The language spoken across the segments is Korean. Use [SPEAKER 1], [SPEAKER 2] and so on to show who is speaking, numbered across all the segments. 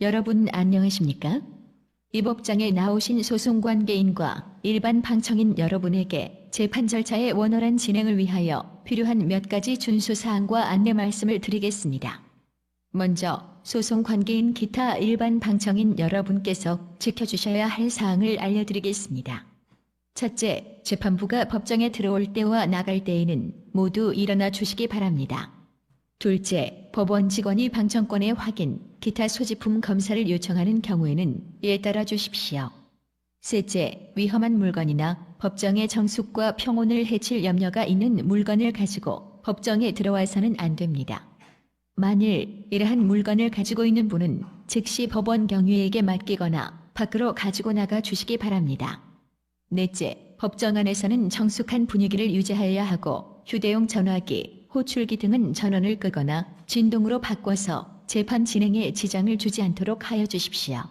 [SPEAKER 1] 여러분 안녕하십니까? 이 법정에 나오신 소송관계인과 일반 방청인 여러분에게 재판 절차의 원활한 진행을 위하여 필요한 몇 가지 준수사항과 안내 말씀을 드리겠습니다. 먼저 소송관계인 기타 일반 방청인 여러분께서 지켜주셔야 할 사항을 알려드리겠습니다. 첫째, 재판부가 법정에 들어올 때와 나갈 때에는 모두 일어나 주시기 바랍니다. 둘째, 법원 직원이 방청권의 확인, 기타 소지품 검사를 요청하는 경우에는 이에 따라 주십시오. 셋째, 위험한 물건이나 법정의 정숙과 평온을 해칠 염려가 있는 물건을 가지고 법정에 들어와서는 안 됩니다. 만일 이러한 물건을 가지고 있는 분은 즉시 법원 경위에게 맡기거나 밖으로 가지고 나가 주시기 바랍니다. 넷째, 법정 안에서는 정숙한 분위기를 유지하여야 하고 휴대용 전화기, 호출기 등은 전원을 끄거나 진동으로 바꿔서 재판 진행에 지장을 주지 않도록 하여 주십시오.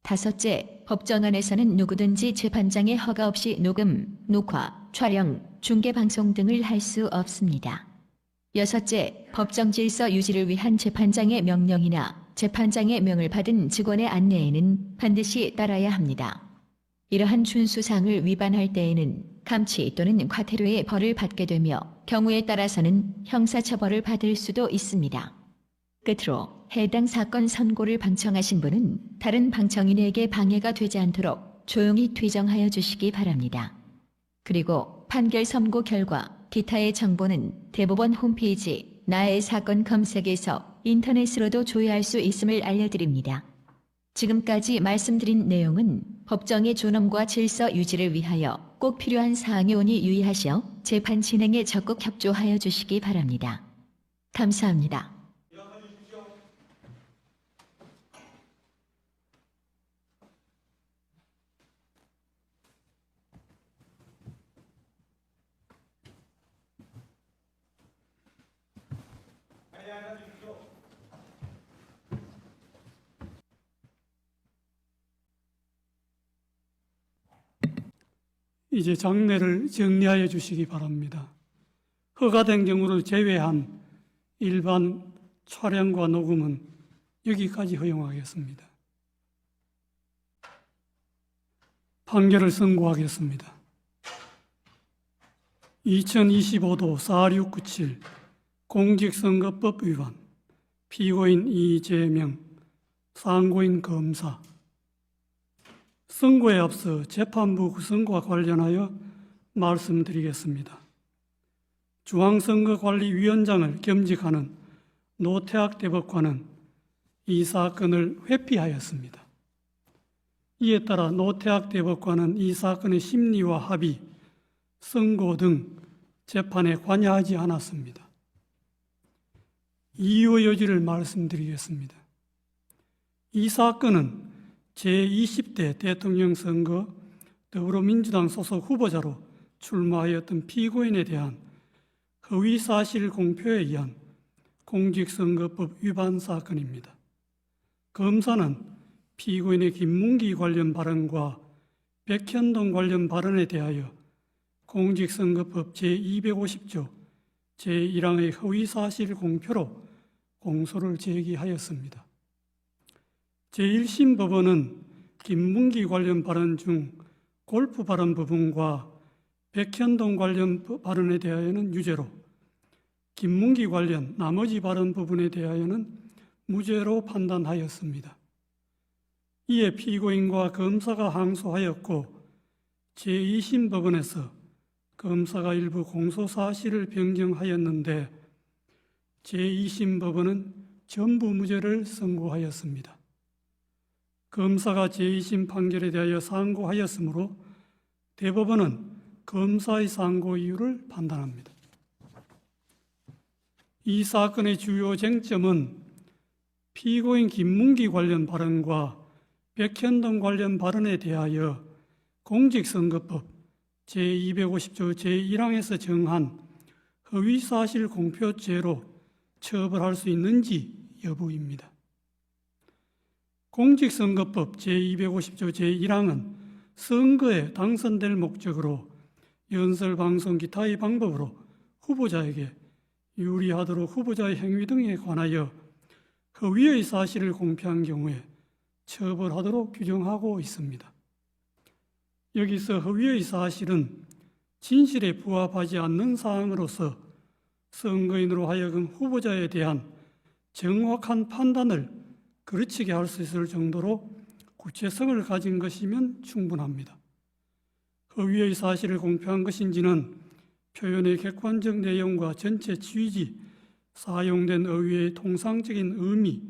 [SPEAKER 1] 다섯째, 법정 안에서는 누구든지 재판장의 허가 없이 녹음, 녹화, 촬영, 중계방송 등을 할 수 없습니다. 여섯째, 법정 질서 유지를 위한 재판장의 명령이나 재판장의 명을 받은 직원의 안내에는 반드시 따라야 합니다. 이러한 준수사항을 위반할 때에는 감치 또는 과태료의 벌을 받게 되며 경우에 따라서는 형사처벌을 받을 수도 있습니다. 끝으로 해당 사건 선고를 방청하신 분은 다른 방청인에게 방해가 되지 않도록 조용히 퇴정하여 주시기 바랍니다. 그리고 판결 선고 결과 기타의 정보는 대법원 홈페이지 나의 사건 검색에서 인터넷으로도 조회할 수 있음을 알려드립니다. 지금까지 말씀드린 내용은 법정의 존엄과 질서 유지를 위하여 꼭 필요한 사항이 오니 유의하시어 재판 진행에 적극 협조하여 주시기 바랍니다. 감사합니다.
[SPEAKER 2] 이제 장례를 정리하여 주시기 바랍니다. 허가된 경우를 제외한 일반 촬영과 녹음은 여기까지 허용하겠습니다. 판결을 선고하겠습니다. 2025도 4697 공직선거법 위반, 피고인 이재명, 상고인 검사. 선고에 앞서 재판부 구성과 관련하여 말씀드리겠습니다. 중앙선거관리위원장을 겸직하는 노태학 대법관은 이 사건을 회피하였습니다. 이에 따라 노태학 대법관은 이 사건의 심리와 합의, 선고 등 재판에 관여하지 않았습니다. 이유의 여지를 말씀드리겠습니다. 이 사건은 제20대 대통령 선거 더불어민주당 소속 후보자로 출마하였던 피고인에 대한 허위사실 공표에 의한 공직선거법 위반 사건입니다. 검사는 피고인의 김문기 관련 발언과 백현동 관련 발언에 대하여 공직선거법 제250조 제1항의 허위사실 공표로 공소를 제기하였습니다. 제1심 법원은 김문기 관련 발언 중 골프 발언 부분과 백현동 관련 발언에 대하여는 유죄로, 김문기 관련 나머지 발언 부분에 대하여는 무죄로 판단하였습니다. 이에 피고인과 검사가 항소하였고 제2심 법원에서 검사가 일부 공소 사실을 변경하였는데 제2심 법원은 전부 무죄를 선고하였습니다. 검사가 제2심 판결에 대하여 상고하였으므로 대법원은 검사의 상고 이유를 판단합니다. 이 사건의 주요 쟁점은 피고인 김문기 관련 발언과 백현동 관련 발언에 대하여 공직선거법 제250조 제1항에서 정한 허위사실 공표죄로 처벌할 수 있는지 여부입니다. 공직선거법 제250조 제1항은 선거에 당선될 목적으로 연설방송 기타의 방법으로 후보자에게 유리하도록 후보자의 행위 등에 관하여 허위의 사실을 공표한 경우에 처벌하도록 규정하고 있습니다. 여기서 허위의 사실은 진실에 부합하지 않는 사항으로서 선거인으로 하여금 후보자에 대한 정확한 판단을 그르치게 할 수 있을 정도로 구체성을 가진 것이면 충분합니다. 허위의 사실을 공표한 것인지는 표현의 객관적 내용과 전체 취지, 사용된 어휘의 통상적인 의미,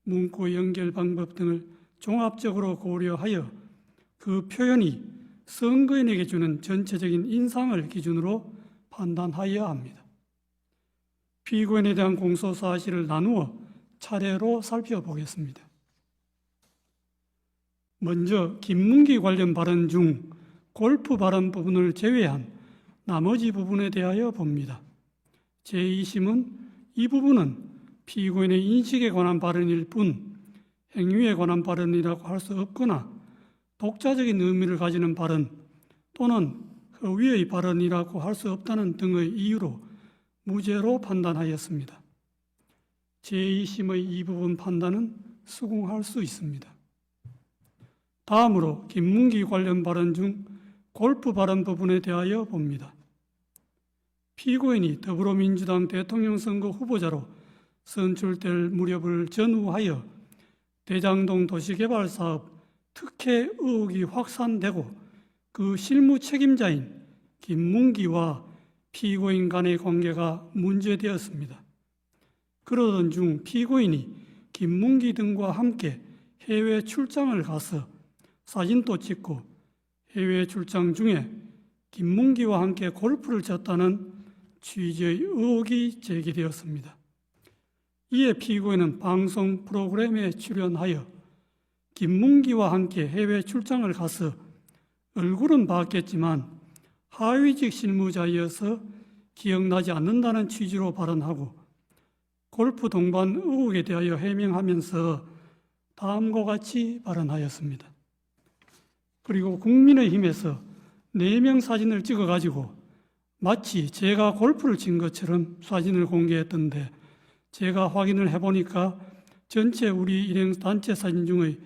[SPEAKER 2] 문구 연결 방법 등을 종합적으로 고려하여 그 표현이 선거인에게 주는 전체적인 인상을 기준으로 판단하여야 합니다. 피고인에 대한 공소 사실을 나누어 차례로 살펴보겠습니다. 먼저 김문기 관련 발언 중 골프 발언 부분을 제외한 나머지 부분에 대하여 봅니다. 제2심은 이 부분은 피고인의 인식에 관한 발언일 뿐 행위에 관한 발언이라고 할 수 없거나 독자적인 의미를 가지는 발언 또는 허위의 발언이라고 할 수 없다는 등의 이유로 무죄로 판단하였습니다. 제2심의 이 부분 판단은 수긍할 수 있습니다. 다음으로 김문기 관련 발언 중 골프 발언 부분에 대하여 봅니다. 피고인이 더불어민주당 대통령 선거 후보자로 선출될 무렵을 전후하여 대장동 도시개발사업 특혜 의혹이 확산되고 그 실무 책임자인 김문기와 피고인 간의 관계가 문제되었습니다. 그러던 중 피고인이 김문기 등과 함께 해외 출장을 가서 사진도 찍고 해외 출장 중에 김문기와 함께 골프를 쳤다는 취지의 의혹이 제기되었습니다. 이에 피고인은 방송 프로그램에 출연하여 김문기와 함께 해외 출장을 가서 얼굴은 봤겠지만 하위직 실무자이어서 기억나지 않는다는 취지로 발언하고 골프 동반 의혹에 대하여 해명하면서 다음과 같이 발언하였습니다. 그리고 국민의힘에서 4명 사진을 찍어가지고 마치 제가 골프를 친 것처럼 사진을 공개했던데 제가 확인을 해보니까 전체 우리 일행 단체 사진 중의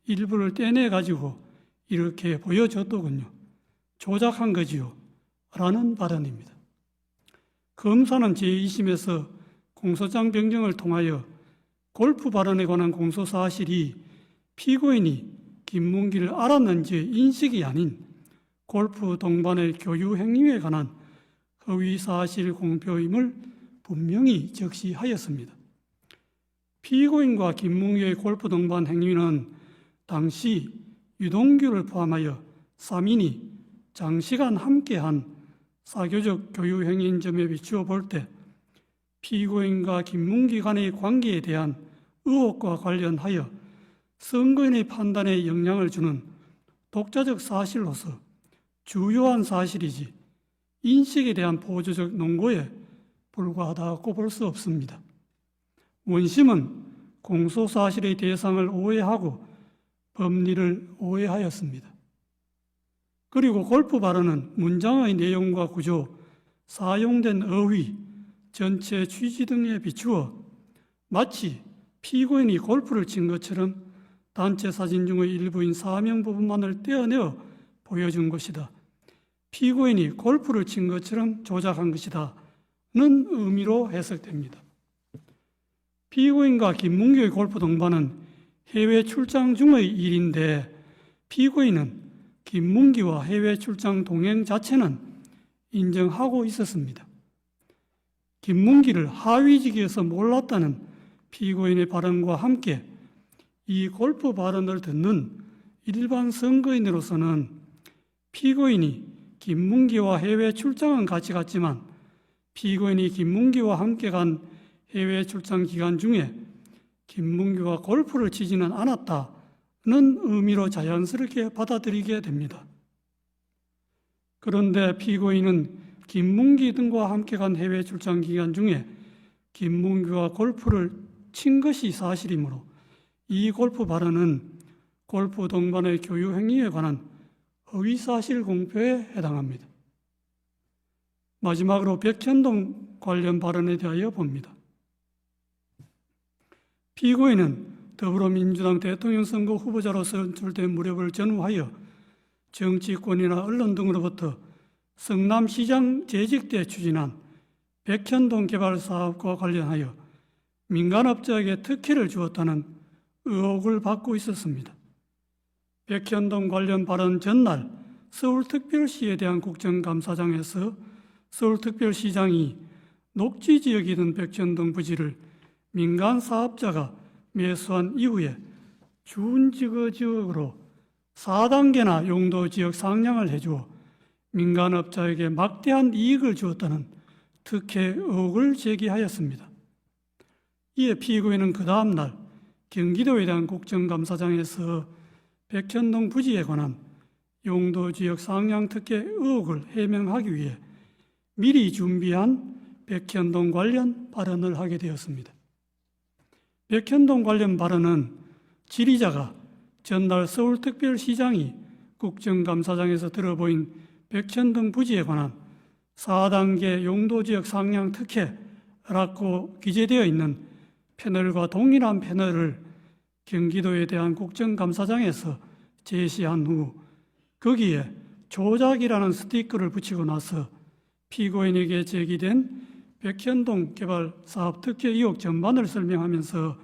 [SPEAKER 2] 일부를 떼내가지고 이렇게 보여줬더군요. 조작한 거지요. 라는 발언입니다. 검사는 제2심에서 공소장 변경을 통하여 골프 발언에 관한 공소 사실이 피고인이 김문기를 알았는지 인식이 아닌 골프 동반의 교유 행위에 관한 허위 사실 공표임을 분명히 적시하였습니다. 피고인과 김문기의 골프 동반 행위는 당시 유동규를 포함하여 3인이 장시간 함께한 사교적 교유 행위인 점에 비추어 볼 때 피고인과 김문기 간의 관계에 대한 의혹과 관련하여 선거인의 판단에 영향을 주는 독자적 사실로서 주요한 사실이지 인식에 대한 보조적 논거에 불과하다고 볼 수 없습니다. 원심은 공소사실의 대상을 오해하고 법리를 오해하였습니다. 그리고 골프 발언은 문장의 내용과 구조, 사용된 어휘, 전체 취지 등에 비추어 마치 피고인이 골프를 친 것처럼 단체 사진 중의 일부인 사명 부분만을 떼어내어 보여준 것이다. 피고인이 골프를 친 것처럼 조작한 것이다. 는 의미로 해석됩니다. 피고인과 김문기의 골프 동반은 해외 출장 중의 일인데 피고인은 김문기와 해외 출장 동행 자체는 인정하고 있었습니다. 김문기를 하위직에서 몰랐다는 피고인의 발언과 함께 이 골프 발언을 듣는 일반 선거인으로서는 피고인이 김문기와 해외 출장은 같이 갔지만 피고인이 김문기와 함께 간 해외 출장 기간 중에 김문기와 골프를 치지는 않았다는 의미로 자연스럽게 받아들이게 됩니다. 그런데 피고인은 김문기 등과 함께 간 해외 출장 기간 중에 김문기와 골프를 친 것이 사실이므로 이 골프 발언은 골프 동반의 교유 행위에 관한 허위사실 공표에 해당합니다. 마지막으로 백현동 관련 발언에 대하여 봅니다. 피고인은 더불어민주당 대통령 선거 후보자로 선출된 무렵을 전후하여 정치권이나 언론 등으로부터 성남시장 재직 때 추진한 백현동 개발 사업과 관련하여 민간업자에게 특혜를 주었다는 의혹을 받고 있었습니다. 백현동 관련 발언 전날 서울특별시에 대한 국정감사장에서 서울특별시장이 녹지지역이던 백현동 부지를 민간 사업자가 매수한 이후에 준지구지역으로 4단계나 용도지역 상향을 해주어 민간업자에게 막대한 이익을 주었다는 특혜 의혹을 제기하였습니다. 이에 피고인은 그 다음 날 경기도에 대한 국정감사장에서 백현동 부지에 관한 용도지역 상향 특혜 의혹을 해명하기 위해 미리 준비한 백현동 관련 발언을 하게 되었습니다. 백현동 관련 발언은 질의자가 전날 서울특별시장이 국정감사장에서 들어보인 백현동 부지에 관한 4단계 용도지역 상향 특혜라고 기재되어 있는 패널과 동일한 패널을 경기도에 대한 국정감사장에서 제시한 후 거기에 조작이라는 스티커를 붙이고 나서 피고인에게 제기된 백현동 개발 사업 특혜 의혹 전반을 설명하면서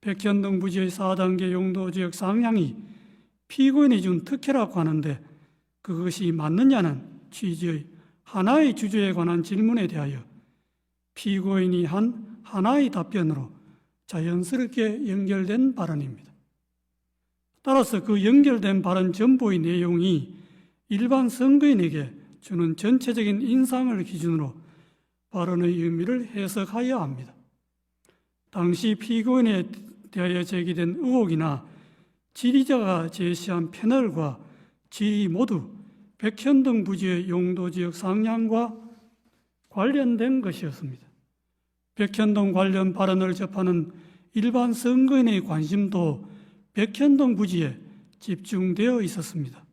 [SPEAKER 2] 백현동 부지의 4단계 용도지역 상향이 피고인이 준 특혜라고 하는데 그것이 맞느냐는 취지의 하나의 주제에 관한 질문에 대하여 피고인이 한 하나의 답변으로 자연스럽게 연결된 발언입니다. 따라서 그 연결된 발언 전부의 내용이 일반 선거인에게 주는 전체적인 인상을 기준으로 발언의 의미를 해석하여야 합니다. 당시 피고인에 대하여 제기된 의혹이나 질의자가 제시한 패널과 질의 모두 백현동 부지의 용도지역 상향과 관련된 것이었습니다. 백현동 관련 발언을 접하는 일반 선거인의 관심도 백현동 부지에 집중되어 있었습니다.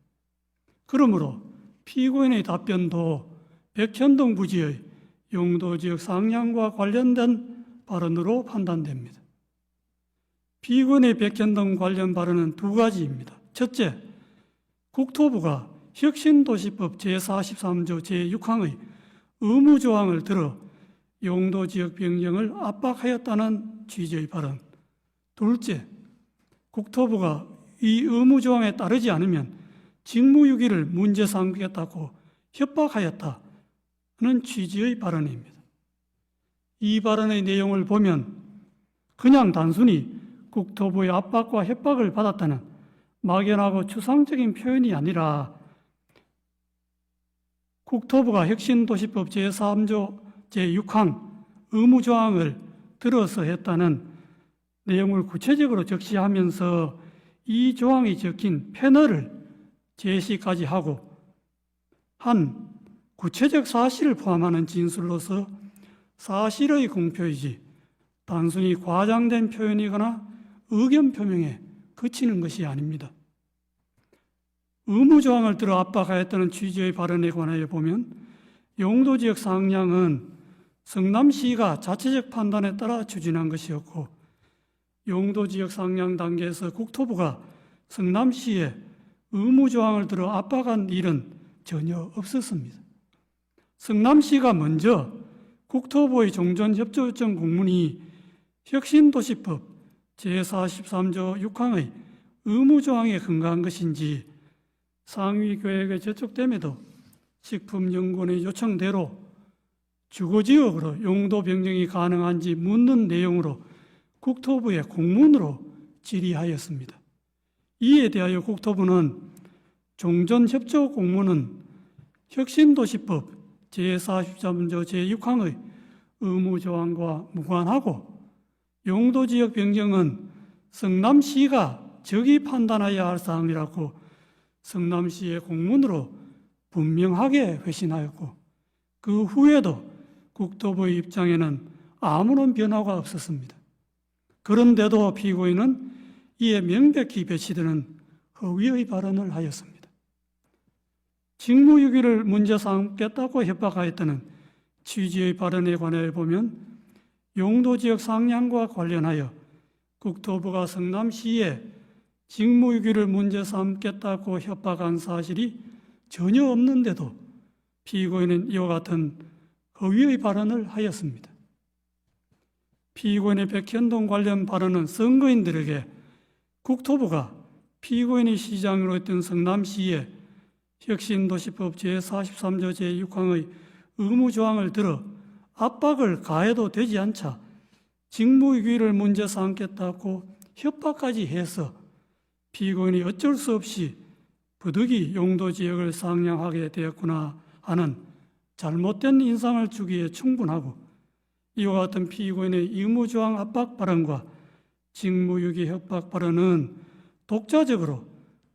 [SPEAKER 2] 그러므로 피고인의 답변도 백현동 부지의 용도지역 상향과 관련된 발언으로 판단됩니다. 피고인의 백현동 관련 발언은 두 가지입니다. 첫째, 국토부가 혁신도시법 제43조 제6항의 의무조항을 들어 용도지역 변경을 압박하였다는 취지의 발언. 둘째, 국토부가 이 의무조항에 따르지 않으면 직무유기를 문제 삼겠다고 협박하였다는 취지의 발언입니다. 이 발언의 내용을 보면 그냥 단순히 국토부의 압박과 협박을 받았다는 막연하고 추상적인 표현이 아니라 국토부가 혁신도시법 제3조 제6항 의무조항을 들어서 했다는 내용을 구체적으로 적시하면서 이 조항이 적힌 패널을 제시까지 하고 한 구체적 사실을 포함하는 진술로서 사실의 공표이지 단순히 과장된 표현이거나 의견 표명에 그치는 것이 아닙니다. 의무조항을 들어 압박하였다는 취지의 발언에 관하여 보면 용도지역 상향은 성남시가 자체적 판단에 따라 추진한 것이었고 용도지역 상향 단계에서 국토부가 성남시에 의무조항을 들어 압박한 일은 전혀 없었습니다. 성남시가 먼저 국토부의 종전협조 요청 공문이 혁신도시법 제43조 6항의 의무조항에 근거한 것인지 상위교획에 제촉됨에도 식품연구원의 요청대로 주거지역으로 용도 변경이 가능한지 묻는 내용으로 국토부에 공문으로 질의하였습니다. 이에 대하여 국토부는 종전협조 공문은 혁신도시법 제43조 제6항의 의무조항과 무관하고 용도지역 변경은 성남시가 적이 판단해야 할 사항이라고 성남시의 공문으로 분명하게 회신하였고 그 후에도 국토부의 입장에는 아무런 변화가 없었습니다. 그런데도 피고인은 이에 명백히 배치되는 허위의 발언을 하였습니다. 직무유기를 문제 삼겠다고 협박하였다는 취지의 발언에 관하여 보면 용도지역 상향과 관련하여 국토부가 성남시에 직무유기를 문제 삼겠다고 협박한 사실이 전혀 없는데도 피고인은 이와 같은 허위의 발언을 하였습니다. 피고인의 백현동 관련 발언은 선거인들에게 국토부가 피고인이 시장으로 했던 성남시에 혁신도시법 제43조 제6항의 의무조항을 들어 압박을 가해도 되지 않자 직무유기를 문제 삼겠다고 협박까지 해서 피고인이 어쩔 수 없이 부득이 용도지역을 상향하게 되었구나 하는 잘못된 인상을 주기에 충분하고, 이와 같은 피고인의 의무조항 압박 발언과 직무유기 협박 발언은 독자적으로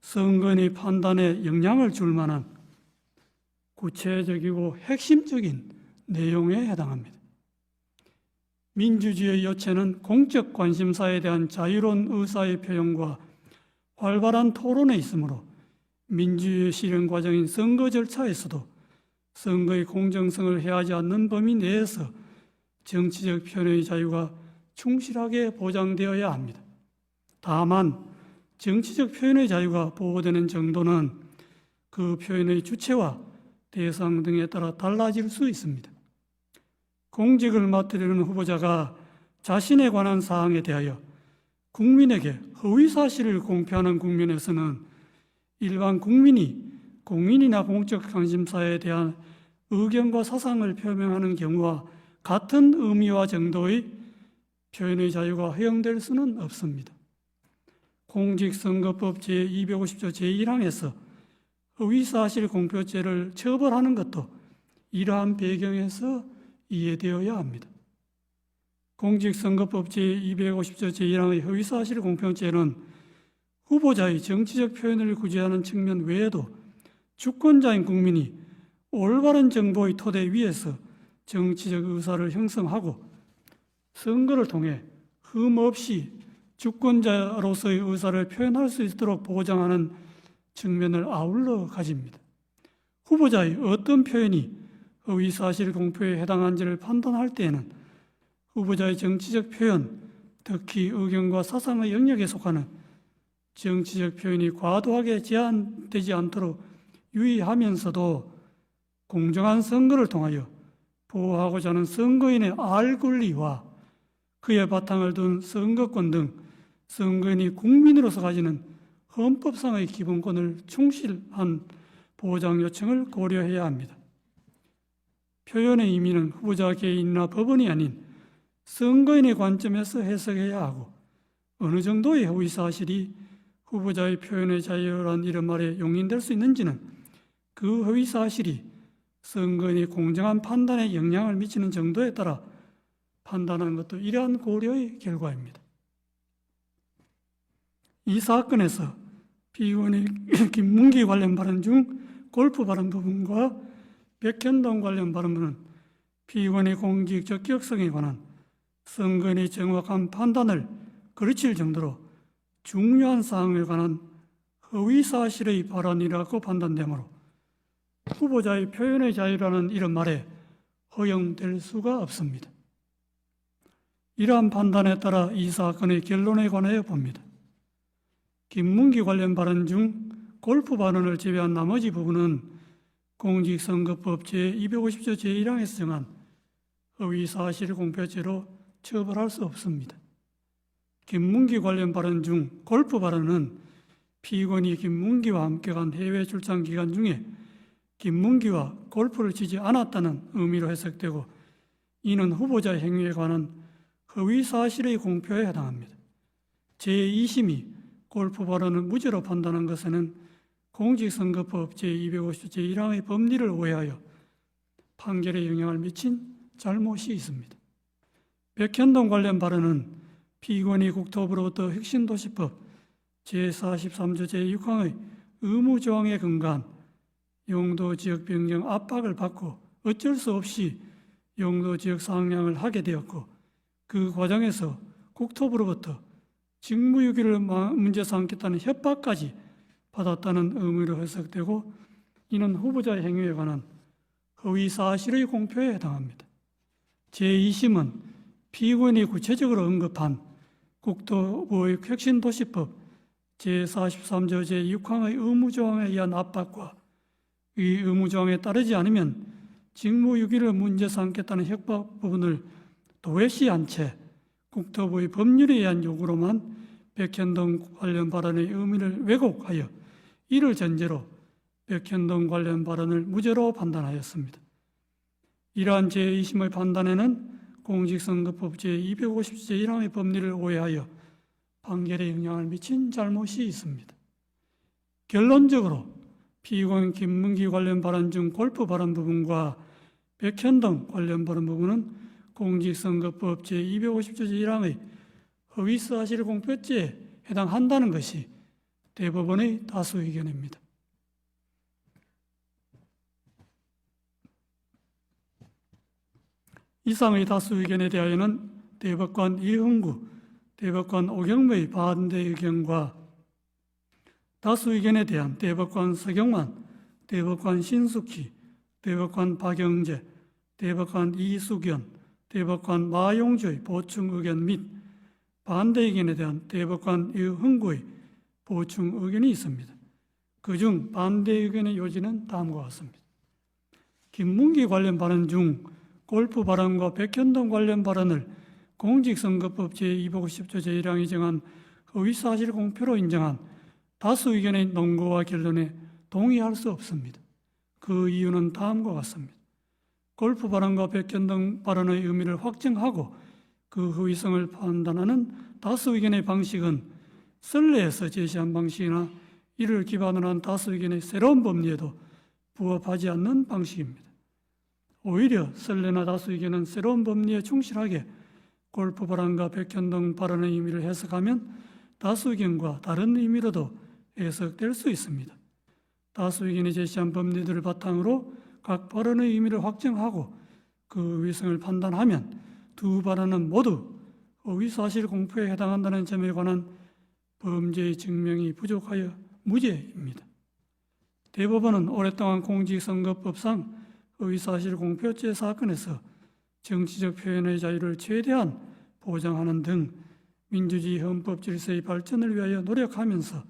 [SPEAKER 2] 선거인의 판단에 영향을 줄 만한 구체적이고 핵심적인 내용에 해당합니다. 민주주의의 요체는 공적 관심사에 대한 자유로운 의사의 표현과 활발한 토론에 있으므로 민주주의 실현 과정인 선거 절차에서도 선거의 공정성을 해하지 않는 범위 내에서 정치적 표현의 자유가 충실하게 보장되어야 합니다. 다만 정치적 표현의 자유가 보호되는 정도는 그 표현의 주체와 대상 등에 따라 달라질 수 있습니다. 공직을 맡으려는 후보자가 자신에 관한 사항에 대하여 국민에게 허위사실을 공표하는 국면에서는 일반 국민이 공인이나 공적 관심사에 대한 의견과 사상을 표명하는 경우와 같은 의미와 정도의 표현의 자유가 허용될 수는 없습니다. 공직선거법 제250조 제1항에서 허위사실 공표죄를 처벌하는 것도 이러한 배경에서 이해되어야 합니다. 공직선거법 제250조 제1항의 허위사실 공표죄는 후보자의 정치적 표현을 구제하는 측면 외에도 주권자인 국민이 올바른 정보의 토대 위에서 정치적 의사를 형성하고 선거를 통해 흠없이 주권자로서의 의사를 표현할 수 있도록 보장하는 측면을 아울러 가집니다. 후보자의 어떤 표현이 허위사실 공표에 해당한지를 판단할 때에는 후보자의 정치적 표현, 특히 의견과 사상의 영역에 속하는 정치적 표현이 과도하게 제한되지 않도록 유의하면서도 공정한 선거를 통하여 보호하고자 하는 선거인의 알 권리와 그의 바탕을 둔 선거권 등 선거인이 국민으로서 가지는 헌법상의 기본권을 충실한 보장 요청을 고려해야 합니다. 표현의 의미는 후보자 개인이나 법원이 아닌 선거인의 관점에서 해석해야 하고, 어느 정도의 허위사실이 후보자의 표현의 자유란 이런 말에 용인될 수 있는지는 그 허위사실이 선거인의 공정한 판단에 영향을 미치는 정도에 따라 판단하는 것도 이러한 고려의 결과입니다. 이 사건에서 피고인의 김문기 관련 발언 중 골프 발언 부분과 백현동 관련 발언은 피고인의 공직 적격성에 관한 선거인의 정확한 판단을 거르칠 정도로 중요한 사항에 관한 허위사실의 발언이라고 판단되므로 후보자의 표현의 자유라는 이런 말에 허용될 수가 없습니다. 이러한 판단에 따라 이 사건의 결론에 관하여 봅니다. 김문기 관련 발언 중 골프 발언을 제외한 나머지 부분은 공직선거법 제250조 제1항에서 정한 허위사실 공표죄로 처벌할 수 없습니다. 김문기 관련 발언 중 골프 발언은 피고인이 김문기와 함께 간 해외 출장 기간 중에 김문기와 골프를 치지 않았다는 의미로 해석되고, 이는 후보자의 행위에 관한 허위사실의 공표에 해당합니다. 제2심이 골프 발언을 무죄로 판단한 것에는 공직선거법 제250조 제1항의 법리를 오해하여 판결에 영향을 미친 잘못이 있습니다. 백현동 관련 발언은 피고인이 국토부로부터 혁신도시법 제43조 제6항의 의무조항에 근거한 용도지역 변경 압박을 받고 어쩔 수 없이 용도지역 상향을 하게 되었고, 그 과정에서 국토부로부터 직무유기를 문제 삼겠다는 협박까지 받았다는 의미로 해석되고, 이는 후보자의 행위에 관한 허위사실의 공표에 해당합니다. 제2심은 피고인이 구체적으로 언급한 국토부의 혁신도시법 제43조 제6항의 의무조항에 의한 압박과 이 의무조항에 따르지 않으면 직무유기를 문제 삼겠다는 협박 부분을 도외시한 채 국토부의 법률에 의한 요구로만 백현동 관련 발언의 의미를 왜곡하여 이를 전제로 백현동 관련 발언을 무죄로 판단하였습니다. 이러한 제2심의 판단에는 공직선거법 제250조 제1항의 법리를 오해하여 판결에 영향을 미친 잘못이 있습니다. 결론적으로 피고인 김문기 관련 발언 중 골프 발언 부분과 백현동 관련 발언 부분은 공직선거법 제250조 제1항의 허위사실 공표죄에 해당한다는 것이 대법원의 다수 의견입니다. 이상의 다수 의견에 대하여는 대법관 이흥구, 대법관 오경무의 반대 의견과 다수 의견에 대한 대법관 서경만, 대법관 신숙희, 대법관 박영재, 대법관 이수견, 대법관 마용주의 보충 의견 및 반대 의견에 대한 대법관 이흥구의 보충 의견이 있습니다. 그중 반대 의견의 요지는 다음과 같습니다. 김문기 관련 발언 중 골프 발언과 백현동 관련 발언을 공직선거법 제250조 제1항이 정한 허위사실 공표로 인정한 다수 의견의 논거와 결론에 동의할 수 없습니다. 그 이유는 다음과 같습니다. 골프 발언과 백현동 발언의 의미를 확정하고 그 허위성을 판단하는 다수 의견의 방식은 선례에서 제시한 방식이나 이를 기반으로 한 다수 의견의 새로운 법리에도 부합하지 않는 방식입니다. 오히려 선례나 다수 의견은 새로운 법리에 충실하게 골프 발언과 백현동 발언의 의미를 해석하면 다수 의견과 다른 의미로도 해석될 수 있습니다. 다수 의견이 제시한 법리들을 바탕으로 각 발언의 의미를 확정하고 그 의성을 판단하면 두 발언은 모두 허위사실 공표에 해당한다는 점에 관한 범죄의 증명이 부족하여 무죄입니다. 대법원은 오랫동안 공직선거법상 허위사실 공표죄 사건에서 정치적 표현의 자유를 최대한 보장하는 등 민주주의 헌법 질서의 발전을 위하여 노력하면서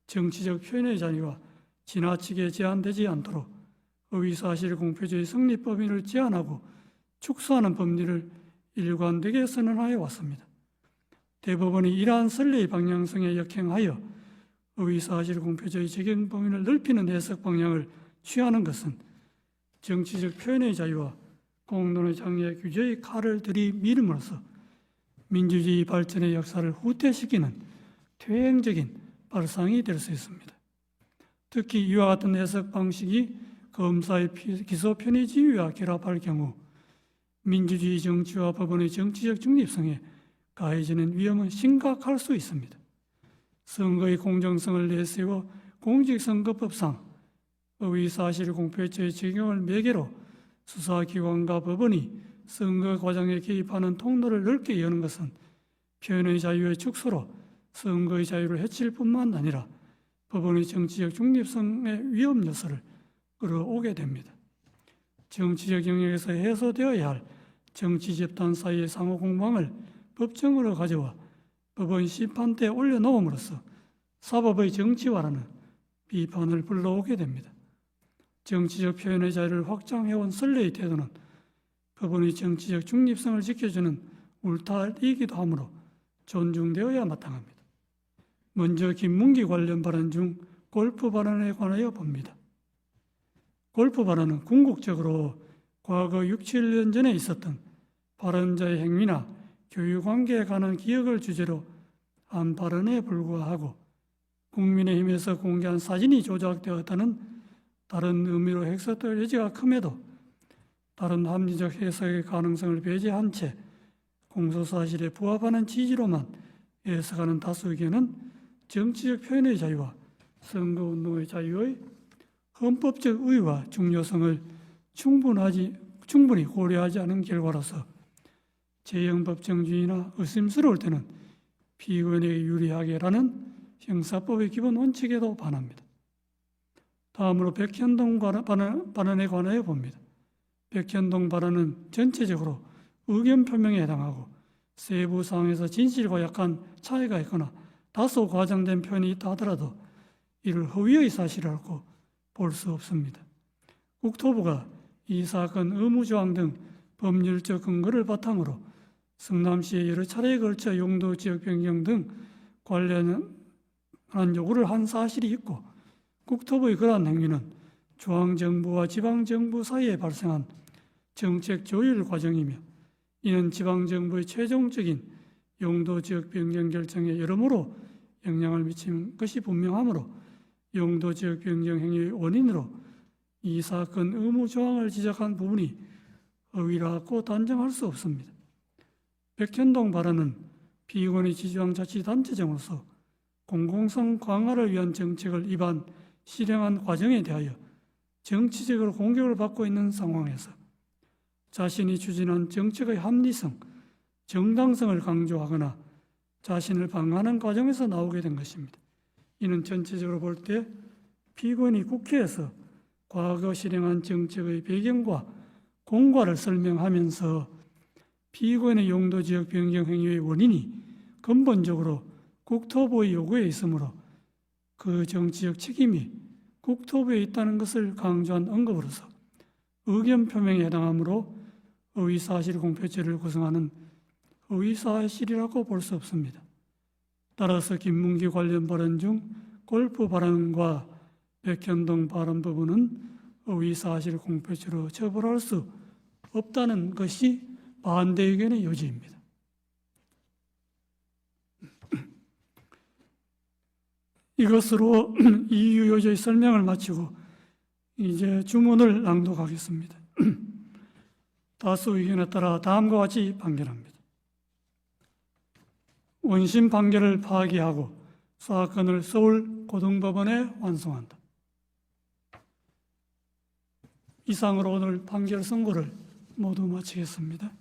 [SPEAKER 2] 정치적 표현의 자유와 지나치게 제한되지 않도록 허위사실 공표죄의 성립 범위를 제한하고 축소하는 법리를 일관되게 선언하여 왔습니다. 대법원이 이러한 선례의 방향성에 역행하여 허위사실 공표죄의 적용 범위를 넓히는 해석 방향을 취하는 것은 정치적 표현의 자유와 공론의 장애 규제의 칼을 들이밀음으로써 민주주의 발전의 역사를 후퇴시키는 퇴행적인 발상이 될 수 있습니다. 특히 이와 같은 해석 방식이 검사의 기소 편의 지위와 결합할 경우 민주주의 정치와 법원의 정치적 중립성에 가해지는 위험은 심각할 수 있습니다. 선거의 공정성을 내세워 공직선거법상 허위사실 공표죄의 적용을 매개로 수사기관과 법원이 선거 과정에 개입하는 통로를 넓게 여는 것은 표현의 자유의 축소로 선거의 자유를 해칠 뿐만 아니라 법원의 정치적 중립성의 위험 요소를 끌어오게 됩니다. 정치적 영역에서 해소되어야 할 정치 집단 사이의 상호 공방을 법정으로 가져와 법원 심판대에 올려놓음으로써 사법의 정치화라는 비판을 불러오게 됩니다. 정치적 표현의 자유를 확장해온 선례의 태도는 법원의 정치적 중립성을 지켜주는 울타리이기도 하므로 존중되어야 마땅합니다. 먼저 김문기 관련 발언 중 골프 발언에 관하여 봅니다. 골프 발언은 궁극적으로 과거 6, 7년 전에 있었던 발언자의 행위나 교육관계에 관한 기억을 주제로 한 발언에 불과하고 국민의힘에서 공개한 사진이 조작되었다는 다른 의미로 해석될 여지가 큼에도 다른 합리적 해석의 가능성을 배제한 채 공소사실에 부합하는 취지로만 해석하는 다수 의견은 정치적 표현의 자유와 선거운동의 자유의 헌법적 의의와 중요성을 충분히 고려하지 않은 결과로서 재형법정주의나 의심스러울 때는 피고인에게 유리하게라는 형사법의 기본 원칙에도 반합니다. 다음으로 백현동 발언에 관하여 봅니다. 백현동 발언은 전체적으로 의견 표명에 해당하고 세부 사항에서 진실과 약간 차이가 있거나 다소 과장된 표현이 있다 하더라도 이를 허위의 사실이라고 볼 수 없습니다. 국토부가 이 사건 의무조항 등 법률적 근거를 바탕으로 성남시에 여러 차례에 걸쳐 용도 지역 변경 등 관련한 요구를 한 사실이 있고, 국토부의 그러한 행위는 중앙정부와 지방정부 사이에 발생한 정책 조율 과정이며, 이는 지방정부의 최종적인 용도 지역 변경 결정에 여러모로 영향을 미친 것이 분명하므로 용도 지역 변경 행위의 원인으로 이 사건 의무 조항을 지적한 부분이 허위라고 단정할 수 없습니다. 백현동 발언은 피의권의 지방자치단체장으로서 공공성 강화를 위한 정책을 입안 실행한 과정에 대하여 정치적으로 공격을 받고 있는 상황에서 자신이 추진한 정책의 합리성, 정당성을 강조하거나 자신을 방어하는 과정에서 나오게 된 것입니다. 이는 전체적으로 볼 때 피의권이 국회에서 과거 실행한 정책의 배경과 공과를 설명하면서 피의권의 용도지역 변경 행위의 원인이 근본적으로 국토부의 요구에 있으므로 그 정치적 책임이 국토부에 있다는 것을 강조한 언급으로서 의견 표명에 해당하므로 허위사실 공표죄를 구성하는 허위사실이라고 볼 수 없습니다. 따라서 김문기 관련 발언 중 골프 발언과 백현동 발언 부분은 허위사실 공표죄로 처벌할 수 없다는 것이 반대 의견의 요지입니다. 이것으로 이유 요지의 설명을 마치고 이제 주문을 낭독하겠습니다. 다수 의견에 따라 다음과 같이 판결합니다. 원심 판결을 파기하고 사건을 서울 고등법원에 환송한다. 이상으로 오늘 판결 선고를 모두 마치겠습니다.